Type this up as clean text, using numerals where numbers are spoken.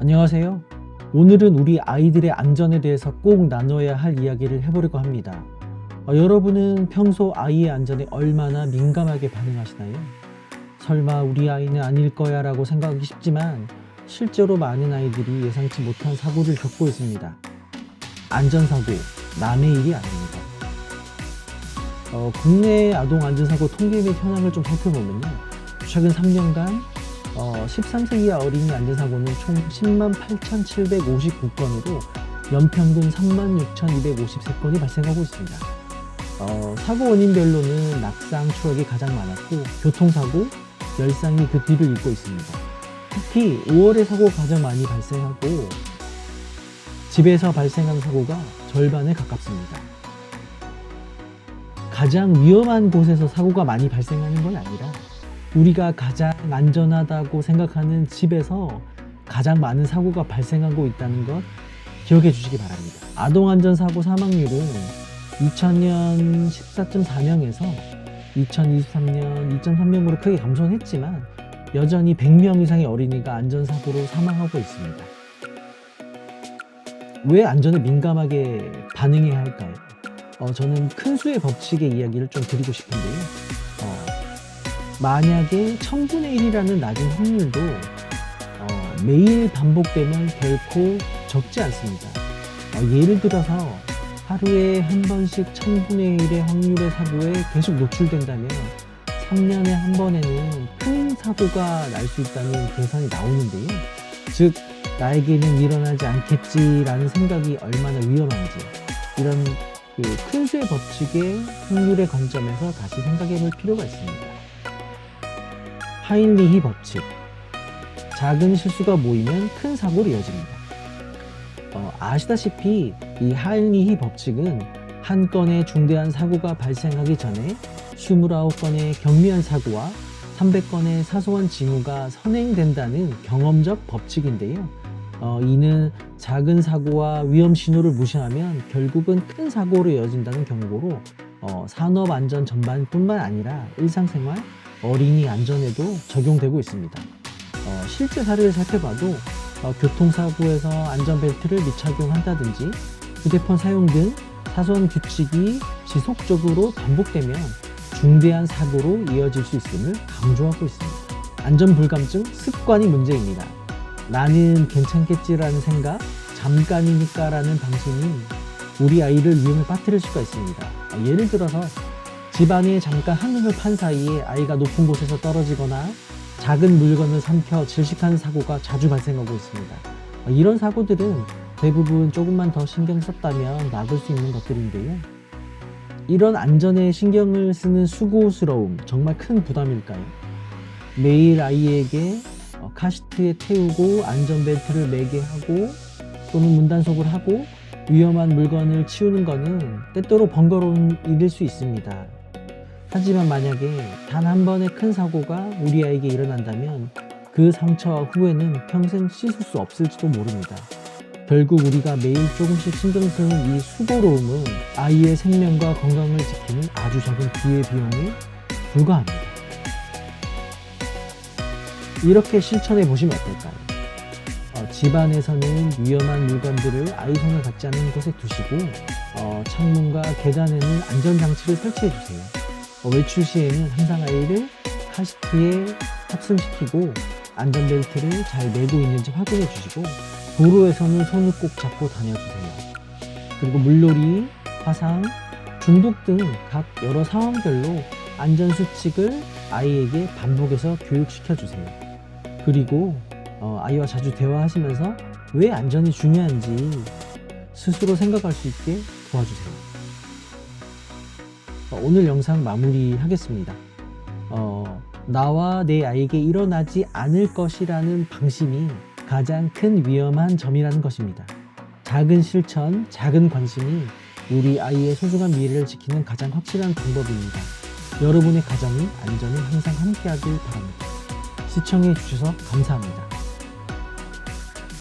안녕하세요. 오늘은 우리 아이들의 안전에 대해서 꼭 나눠야 할 이야기를 해보려고 합니다. 여러분은 평소 아이의 안전에 얼마나 민감하게 반응하시나요? 설마 우리 아이는 아닐 거야 라고 생각하기 쉽지만 실제로 많은 아이들이 예상치 못한 사고를 겪고 있습니다. 안전사고, 남의 일이 아닙니다. 국내 아동 안전사고 통계 및 현황을 좀 살펴보면요. 최근 3년간 13세 이하 어린이 안전사고는 총 10만 8,759건으로 연평균 36,253건이 발생하고 있습니다. 사고 원인별로는 낙상, 추락이 가장 많았고 교통사고, 열상이 그 뒤를 잇고 있습니다. 특히 5월에 사고가 가장 많이 발생하고 집에서 발생한 사고가 절반에 가깝습니다. 가장 위험한 곳에서 사고가 많이 발생하는 건 아니라 우리가 가장 안전하다고 생각하는 집에서 가장 많은 사고가 발생하고 있다는 것 기억해 주시기 바랍니다. 아동안전사고 사망률은 2000년 14.4명에서 2023년 2.3명으로 크게 감소는 했지만 여전히 100명 이상의 어린이가 안전사고로 사망하고 있습니다. 왜 안전에 민감하게 반응해야 할까요? 저는 큰 수의 법칙의 이야기를 좀 드리고 싶은데요. 만약에 1000분의 1이라는 낮은 확률도 매일 반복되면 결코 적지 않습니다. 예를 들어서 하루에 한 번씩 1000분의 1의 확률의 사고에 계속 노출된다면 3년에 한 번에는 큰 사고가 날 수 있다는 계산이 나오는데요. 즉 나에게는 일어나지 않겠지라는 생각이 얼마나 위험한지 이런 큰 수의 법칙의 확률의 관점에서 다시 생각해 볼 필요가 있습니다. 하인리히 법칙. 작은 실수가 모이면 큰 사고로 이어집니다. 아시다시피 이 하인리히 법칙은 한 건의 중대한 사고가 발생하기 전에 29건의 경미한 사고와 300건의 사소한 징후가 선행된다는 경험적 법칙인데요. 이는 작은 사고와 위험 신호를 무시하면 결국은 큰 사고로 이어진다는 경고로 산업 안전 전반뿐만 아니라 일상생활, 어린이 안전에도 적용되고 있습니다. 실제 사례를 살펴봐도 교통사고에서 안전벨트를 미착용한다든지 휴대폰 사용 등 사소한 규칙이 지속적으로 반복되면 중대한 사고로 이어질 수 있음을 강조하고 있습니다. 안전불감증 습관이 문제입니다. 나는 괜찮겠지라는 생각, 잠깐이니까 라는 방심이 우리 아이를 위험에 빠뜨릴 수가 있습니다. 예를 들어서 집안에 잠깐 한눈을 판 사이에 아이가 높은 곳에서 떨어지거나 작은 물건을 삼켜 질식하는 사고가 자주 발생하고 있습니다. 이런 사고들은 대부분 조금만 더 신경 썼다면 막을 수 있는 것들인데요. 이런 안전에 신경을 쓰는 수고스러움, 정말 큰 부담일까요? 매일 아이에게 카시트에 태우고 안전벨트를 매게 하고 또는 문단속을 하고 위험한 물건을 치우는 것은 때때로 번거로운 일일 수 있습니다. 하지만 만약에 단 한 번의 큰 사고가 우리 아이에게 일어난다면 그 상처와 후회는 평생 씻을 수 없을지도 모릅니다. 결국 우리가 매일 조금씩 신경 쓰는 이 수고로움은 아이의 생명과 건강을 지키는 아주 작은 기회비용에 불과합니다. 이렇게 실천해 보시면 어떨까요? 집안에서는 위험한 물건들을 아이 손을 닿지 않는 곳에 두시고 창문과 계단에는 안전장치를 설치해 주세요. 외출 시에는 항상 아이를 카시트에 탑승시키고 안전벨트를 잘 매고 있는지 확인해 주시고 도로에서는 손을 꼭 잡고 다녀주세요. 그리고 물놀이, 화상, 중독 등 각 여러 상황별로 안전수칙을 아이에게 반복해서 교육시켜 주세요. 그리고 아이와 자주 대화하시면서 왜 안전이 중요한지 스스로 생각할 수 있게 도와주세요. 오늘 영상 마무리하겠습니다. 나와 내 아이에게 일어나지 않을 것이라는 방심이 가장 큰 위험한 점이라는 것입니다. 작은 실천, 작은 관심이 우리 아이의 소중한 미래를 지키는 가장 확실한 방법입니다. 여러분의 가정이 안전에 항상 함께하길 바랍니다. 시청해 주셔서 감사합니다.